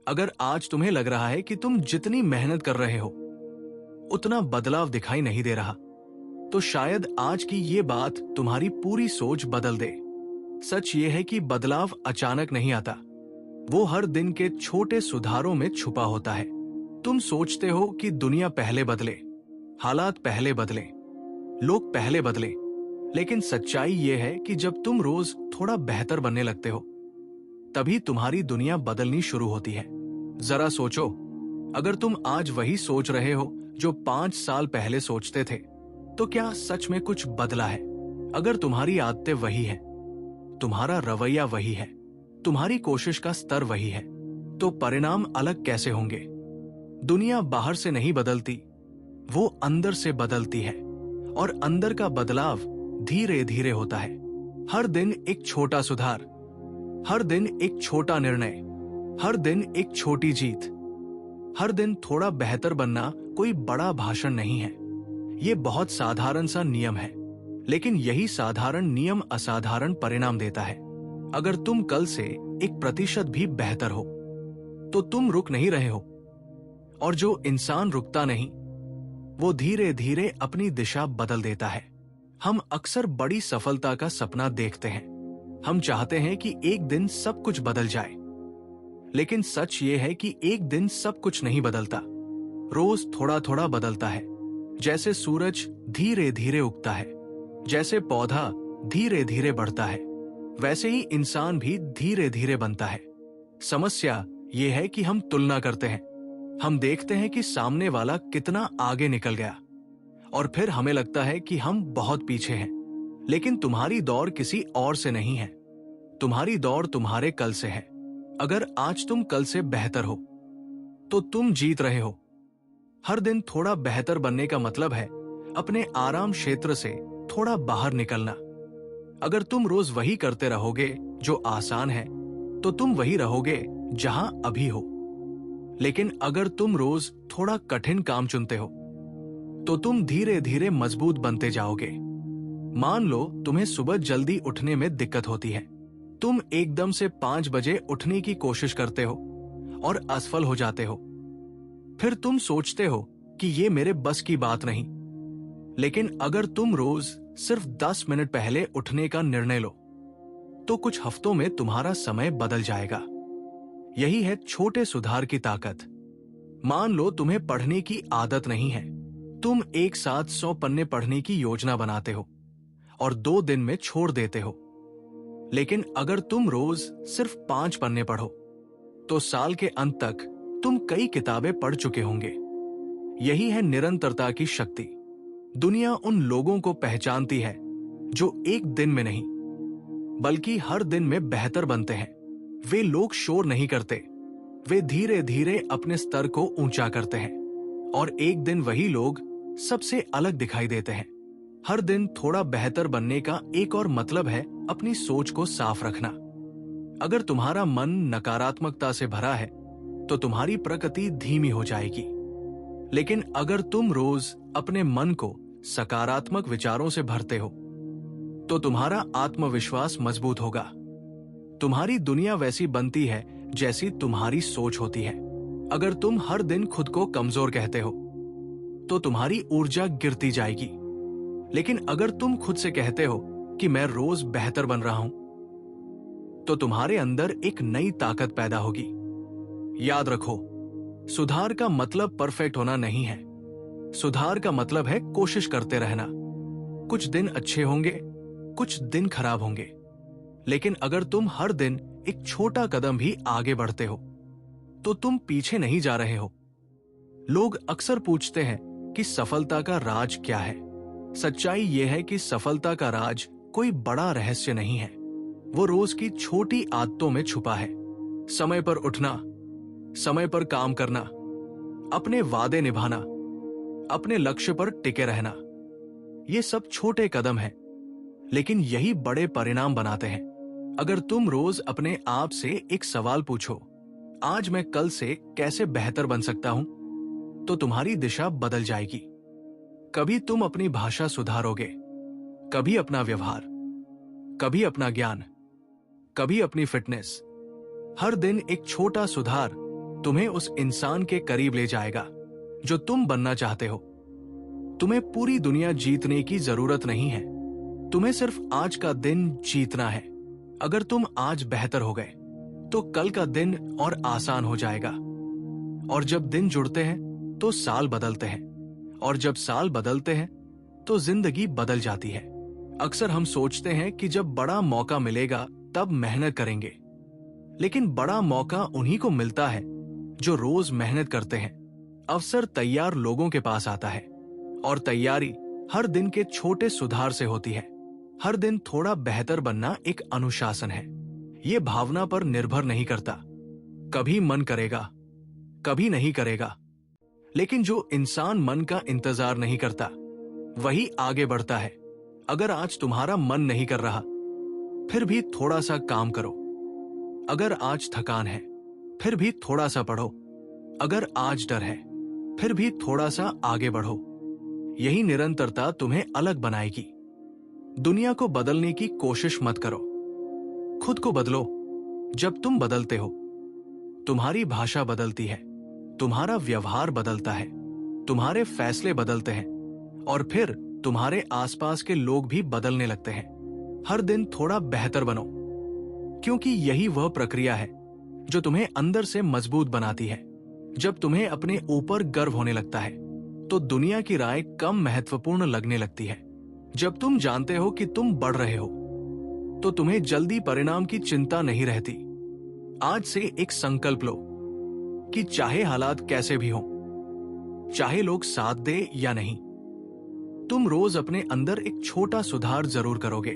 अगर आज तुम्हें लग रहा है कि तुम जितनी मेहनत कर रहे हो उतना बदलाव दिखाई नहीं दे रहा, तो शायद आज की ये बात तुम्हारी पूरी सोच बदल दे। सच ये है कि बदलाव अचानक नहीं आता, वो हर दिन के छोटे सुधारों में छुपा होता है। तुम सोचते हो कि दुनिया पहले बदले, हालात पहले बदले, लोग पहले बदले, लेकिन सच्चाई ये है कि जब तुम रोज थोड़ा बेहतर बनने लगते हो तभी तुम्हारी दुनिया बदलनी शुरू होती है। जरा सोचो, अगर तुम आज वही सोच रहे हो जो 5 साल पहले सोचते थे, तो क्या सच में कुछ बदला है? अगर तुम्हारी आदतें वही हैं, तुम्हारा रवैया वही है, तुम्हारी कोशिश का स्तर वही है, तो परिणाम अलग कैसे होंगे? दुनिया बाहर से नहीं बदलती, वो अंदर से बदलती है, और अंदर का बदलाव धीरे धीरे होता है। हर दिन एक छोटा सुधार, हर दिन एक छोटा निर्णय, हर दिन एक छोटी जीत, हर दिन थोड़ा बेहतर बनना कोई बड़ा भाषण नहीं है। ये बहुत साधारण सा नियम है, लेकिन यही साधारण नियम असाधारण परिणाम देता है। अगर तुम कल से 1% भी बेहतर हो तो तुम रुक नहीं रहे हो, और जो इंसान रुकता नहीं वो धीरे धीरे अपनी दिशा बदल देता है। हम अक्सर बड़ी सफलता का सपना देखते हैं, हम चाहते हैं कि एक दिन सब कुछ बदल जाए, लेकिन सच ये है कि एक दिन सब कुछ नहीं बदलता, रोज थोड़ा थोड़ा बदलता है। जैसे सूरज धीरे धीरे उगता है, जैसे पौधा धीरे धीरे बढ़ता है, वैसे ही इंसान भी धीरे धीरे बनता है। समस्या ये है कि हम तुलना करते हैं, हम देखते हैं कि सामने वाला कितना आगे निकल गया, और फिर हमें लगता है कि हम बहुत पीछे हैं। लेकिन तुम्हारी दौड़ किसी और से नहीं है, तुम्हारी दौड़ तुम्हारे कल से है। अगर आज तुम कल से बेहतर हो तो तुम जीत रहे हो। हर दिन थोड़ा बेहतर बनने का मतलब है अपने आराम क्षेत्र से थोड़ा बाहर निकलना। अगर तुम रोज वही करते रहोगे जो आसान है, तो तुम वही रहोगे जहां अभी हो। लेकिन अगर तुम रोज थोड़ा कठिन काम चुनते हो तो तुम धीरे धीरे मजबूत बनते जाओगे। मान लो तुम्हें सुबह जल्दी उठने में दिक्कत होती है, तुम एकदम से 5 बजे उठने की कोशिश करते हो और असफल हो जाते हो। फिर तुम सोचते हो कि ये मेरे बस की बात नहीं। लेकिन अगर तुम रोज सिर्फ 10 मिनट पहले उठने का निर्णय लो तो कुछ हफ्तों में तुम्हारा समय बदल जाएगा। यही है छोटे सुधार की ताकत। मान लो तुम्हें पढ़ने की आदत नहीं है, तुम एक साथ 100 पन्ने पढ़ने की योजना बनाते हो और 2 दिन में छोड़ देते हो। लेकिन अगर तुम रोज सिर्फ 5 पन्ने पढ़ो तो साल के अंत तक तुम कई किताबें पढ़ चुके होंगे। यही है निरंतरता की शक्ति। दुनिया उन लोगों को पहचानती है जो एक दिन में नहीं बल्कि हर दिन में बेहतर बनते हैं। वे लोग शोर नहीं करते, वे धीरे धीरे अपने स्तर को ऊंचा करते हैं, और एक दिन वही लोग सबसे अलग दिखाई देते हैं। हर दिन थोड़ा बेहतर बनने का एक और मतलब है अपनी सोच को साफ रखना। अगर तुम्हारा मन नकारात्मकता से भरा है तो तुम्हारी प्रगति धीमी हो जाएगी। लेकिन अगर तुम रोज अपने मन को सकारात्मक विचारों से भरते हो तो तुम्हारा आत्मविश्वास मजबूत होगा। तुम्हारी दुनिया वैसी बनती है जैसी तुम्हारी सोच होती है। अगर तुम हर दिन खुद को कमजोर कहते हो तो तुम्हारी ऊर्जा गिरती जाएगी। लेकिन अगर तुम खुद से कहते हो कि मैं रोज बेहतर बन रहा हूं, तो तुम्हारे अंदर एक नई ताकत पैदा होगी। याद रखो, सुधार का मतलब परफेक्ट होना नहीं है। सुधार का मतलब है कोशिश करते रहना। कुछ दिन अच्छे होंगे, कुछ दिन खराब होंगे, लेकिन अगर तुम हर दिन एक छोटा कदम भी आगे बढ़ते हो तो तुम पीछे नहीं जा रहे हो। लोग अक्सर पूछते हैं कि सफलता का राज क्या है। सच्चाई यह है कि सफलता का राज कोई बड़ा रहस्य नहीं है, वो रोज की छोटी आदतों में छुपा है। समय पर उठना, समय पर काम करना, अपने वादे निभाना, अपने लक्ष्य पर टिके रहना, ये सब छोटे कदम हैं, लेकिन यही बड़े परिणाम बनाते हैं। अगर तुम रोज अपने आप से एक सवाल पूछो, आज मैं कल से कैसे बेहतर बन सकता हूं, तो तुम्हारी दिशा बदल जाएगी। कभी तुम अपनी भाषा सुधारोगे, कभी अपना व्यवहार, कभी अपना ज्ञान, कभी अपनी फिटनेस। हर दिन एक छोटा सुधार तुम्हें उस इंसान के करीब ले जाएगा जो तुम बनना चाहते हो। तुम्हें पूरी दुनिया जीतने की जरूरत नहीं है, तुम्हें सिर्फ आज का दिन जीतना है। अगर तुम आज बेहतर हो गए तो कल का दिन और आसान हो जाएगा। और जब दिन जुड़ते हैं तो साल बदलते हैं, और जब साल बदलते हैं तो जिंदगी बदल जाती है। अक्सर हम सोचते हैं कि जब बड़ा मौका मिलेगा तब मेहनत करेंगे, लेकिन बड़ा मौका उन्हीं को मिलता है जो रोज मेहनत करते हैं। अवसर तैयार लोगों के पास आता है, और तैयारी हर दिन के छोटे सुधार से होती है। हर दिन थोड़ा बेहतर बनना एक अनुशासन है। ये भावना पर निर्भर नहीं करता, कभी मन करेगा कभी नहीं करेगा। लेकिन जो इंसान मन का इंतजार नहीं करता वही आगे बढ़ता है। अगर आज तुम्हारा मन नहीं कर रहा, फिर भी थोड़ा सा काम करो। अगर आज थकान है, फिर भी थोड़ा सा पढ़ो। अगर आज डर है, फिर भी थोड़ा सा आगे बढ़ो। यही निरंतरता तुम्हें अलग बनाएगी। दुनिया को बदलने की कोशिश मत करो, खुद को बदलो। जब तुम बदलते हो, तुम्हारी भाषा बदलती है, तुम्हारा व्यवहार बदलता है, तुम्हारे फैसले बदलते हैं, और फिर तुम्हारे आसपास के लोग भी बदलने लगते हैं। हर दिन थोड़ा बेहतर बनो, क्योंकि यही वह प्रक्रिया है जो तुम्हें अंदर से मजबूत बनाती है। जब तुम्हें अपने ऊपर गर्व होने लगता है तो दुनिया की राय कम महत्वपूर्ण लगने लगती है। जब तुम जानते हो कि तुम बढ़ रहे हो तो तुम्हें जल्दी परिणाम की चिंता नहीं रहती। आज से एक संकल्प लो कि चाहे हालात कैसे भी हों, चाहे लोग साथ दे या नहीं, तुम रोज अपने अंदर एक छोटा सुधार जरूर करोगे।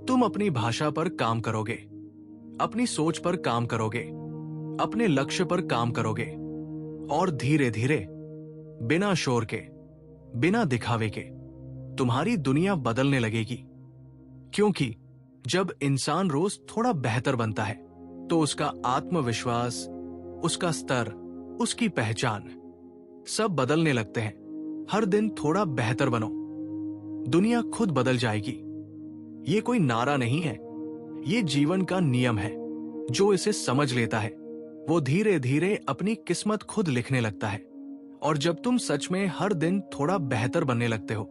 तुम अपनी भाषा पर काम करोगे, अपनी सोच पर काम करोगे, अपने लक्ष्य पर काम करोगे, और धीरे धीरे, बिना शोर के, बिना दिखावे के, तुम्हारी दुनिया बदलने लगेगी। क्योंकि जब इंसान रोज थोड़ा बेहतर बनता है तो उसका आत्मविश्वास, उसका स्तर, उसकी पहचान सब बदलने लगते हैं। हर दिन थोड़ा बेहतर बनो, दुनिया खुद बदल जाएगी। ये कोई नारा नहीं है, ये जीवन का नियम है। जो इसे समझ लेता है वो धीरे धीरे अपनी किस्मत खुद लिखने लगता है। और जब तुम सच में हर दिन थोड़ा बेहतर बनने लगते हो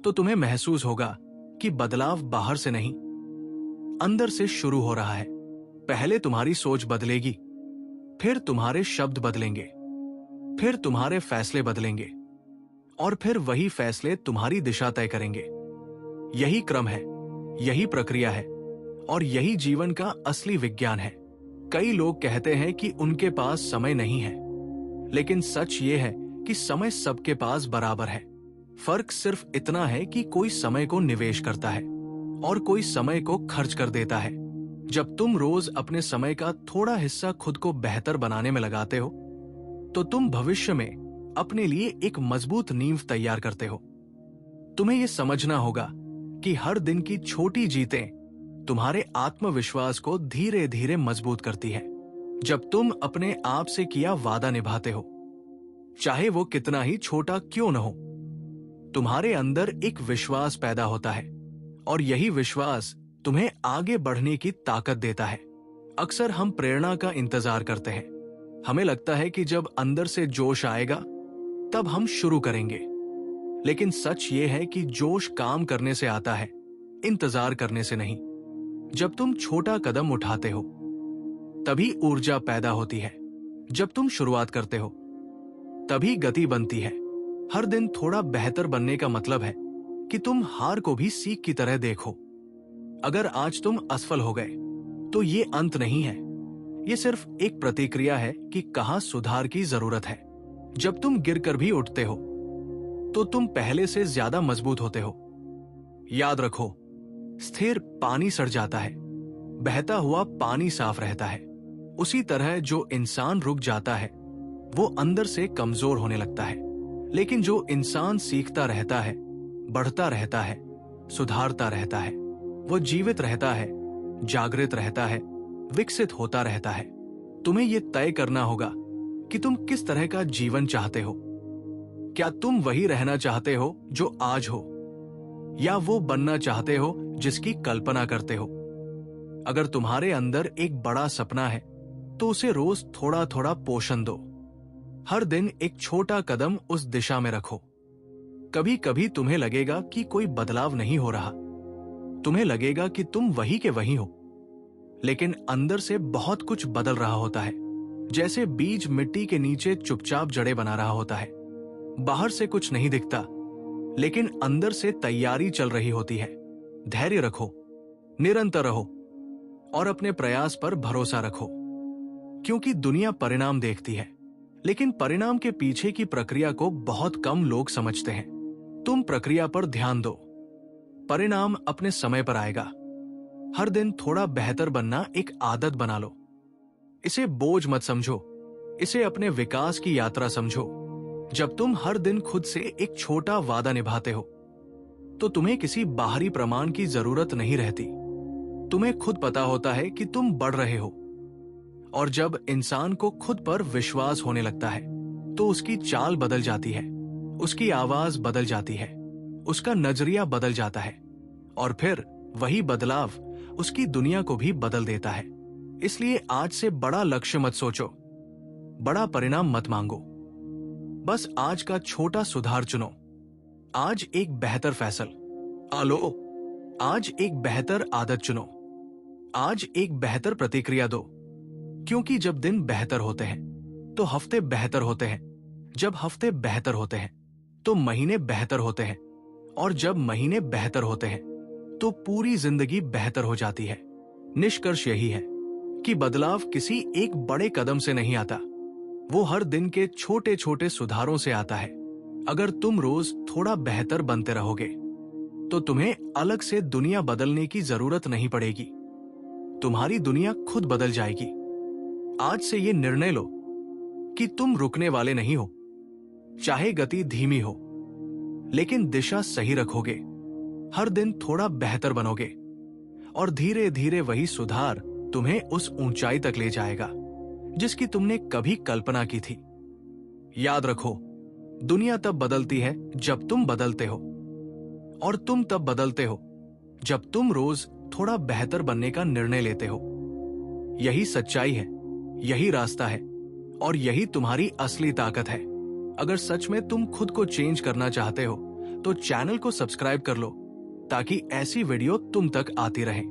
तो तुम्हें महसूस होगा कि बदलाव बाहर से नहीं, अंदर से शुरू हो रहा है। पहले तुम्हारी सोच बदलेगी, फिर तुम्हारे शब्द बदलेंगे, फिर तुम्हारे फैसले बदलेंगे, और फिर वही फैसले तुम्हारी दिशा तय करेंगे। यही क्रम है, यही प्रक्रिया है, और यही जीवन का असली विज्ञान है। कई लोग कहते हैं कि उनके पास समय नहीं है, लेकिन सच ये है कि समय सबके पास बराबर है। फर्क सिर्फ इतना है कि कोई समय को निवेश करता है और कोई समय को खर्च कर देता है। जब तुम रोज अपने समय का थोड़ा हिस्सा खुद को बेहतर बनाने में लगाते हो तो तुम भविष्य में अपने लिए एक मजबूत नींव तैयार करते हो। तुम्हें यह समझना होगा कि हर दिन की छोटी जीतें तुम्हारे आत्मविश्वास को धीरे धीरे मजबूत करती है। जब तुम अपने आप से किया वादा निभाते हो, चाहे वो कितना ही छोटा क्यों न हो, तुम्हारे अंदर एक विश्वास पैदा होता है, और यही विश्वास तुम्हें आगे बढ़ने की ताकत देता है। अक्सर हम प्रेरणा का इंतजार करते हैं। हमें लगता है कि जब अंदर से जोश आएगा तब हम शुरू करेंगे, लेकिन सच ये है कि जोश काम करने से आता है, इंतजार करने से नहीं। जब तुम छोटा कदम उठाते हो तभी ऊर्जा पैदा होती है। जब तुम शुरुआत करते हो तभी गति बनती है। हर दिन थोड़ा बेहतर बनने का मतलब है कि तुम हार को भी सीख की तरह देखो। अगर आज तुम असफल हो गए तो ये अंत नहीं है, ये सिर्फ एक प्रतिक्रिया है कि कहां सुधार की जरूरत है। जब तुम गिरकर भी उठते हो तो तुम पहले से ज्यादा मजबूत होते हो। याद रखो, स्थिर पानी सड़ जाता है, बहता हुआ पानी साफ रहता है। उसी तरह जो इंसान रुक जाता है वो अंदर से कमजोर होने लगता है, लेकिन जो इंसान सीखता रहता है, बढ़ता रहता है, सुधारता रहता है, वो जीवित रहता है, जागृत रहता है, विकसित होता रहता है। तुम्हें ये तय करना होगा कि तुम किस तरह का जीवन चाहते हो। क्या तुम वही रहना चाहते हो जो आज हो, या वो बनना चाहते हो जिसकी कल्पना करते हो? अगर तुम्हारे अंदर एक बड़ा सपना है तो उसे रोज थोड़ा थोड़ा पोषण दो। हर दिन एक छोटा कदम उस दिशा में रखो। कभी कभी तुम्हें लगेगा कि कोई बदलाव नहीं हो रहा, तुम्हें लगेगा कि तुम वही के वही हो, लेकिन अंदर से बहुत कुछ बदल रहा होता है। जैसे बीज मिट्टी के नीचे चुपचाप जड़ें बना रहा होता है। बाहर से कुछ नहीं दिखता, लेकिन अंदर से तैयारी चल रही होती है। धैर्य रखो, निरंतर रहो और अपने प्रयास पर भरोसा रखो, क्योंकि दुनिया परिणाम देखती है, लेकिन परिणाम के पीछे की प्रक्रिया को बहुत कम लोग समझते हैं। तुम प्रक्रिया पर ध्यान दो, परिणाम अपने समय पर आएगा। हर दिन थोड़ा बेहतर बनना एक आदत बना लो। इसे बोझ मत समझो, इसे अपने विकास की यात्रा समझो। जब तुम हर दिन खुद से एक छोटा वादा निभाते हो, तो तुम्हें किसी बाहरी प्रमाण की जरूरत नहीं रहती। तुम्हें खुद पता होता है कि तुम बढ़ रहे हो। और जब इंसान को खुद पर विश्वास होने लगता है, तो उसकी चाल बदल जाती है, उसकी आवाज बदल जाती है, उसका नजरिया बदल जाता है, और फिर वही बदलाव उसकी दुनिया को भी बदल देता है। इसलिए आज से बड़ा लक्ष्य मत सोचो, बड़ा परिणाम मत मांगो। बस आज का छोटा सुधार चुनो। आज एक बेहतर फैसला लो, आज एक बेहतर आदत चुनो, आज एक बेहतर प्रतिक्रिया दो। क्योंकि जब दिन बेहतर होते हैं तो हफ्ते बेहतर होते हैं, जब हफ्ते बेहतर होते हैं तो महीने बेहतर होते हैं, और जब महीने बेहतर होते हैं तो पूरी जिंदगी बेहतर हो जाती है। निष्कर्ष यही है कि बदलाव किसी एक बड़े कदम से नहीं आता, वो हर दिन के छोटे छोटे सुधारों से आता है। अगर तुम रोज थोड़ा बेहतर बनते रहोगे, तो तुम्हें अलग से दुनिया बदलने की जरूरत नहीं पड़ेगी। तुम्हारी दुनिया खुद बदल जाएगी। आज से ये निर्णय लो कि तुम रुकने वाले नहीं हो, चाहे गति धीमी हो, लेकिन दिशा सही रखोगे। हर दिन थोड़ा बेहतर बनोगे, और धीरे धीरे वही सुधार तुम्हें उस ऊंचाई तक ले जाएगा जिसकी तुमने कभी कल्पना की थी। याद रखो, दुनिया तब बदलती है जब तुम बदलते हो, और तुम तब बदलते हो जब तुम रोज थोड़ा बेहतर बनने का निर्णय लेते हो। यही सच्चाई है, यही रास्ता है, और यही तुम्हारी असली ताकत है। अगर सच में तुम खुद को चेंज करना चाहते हो, तो चैनल को सब्सक्राइब कर लो, ताकि ऐसी वीडियो तुम तक आती रहे।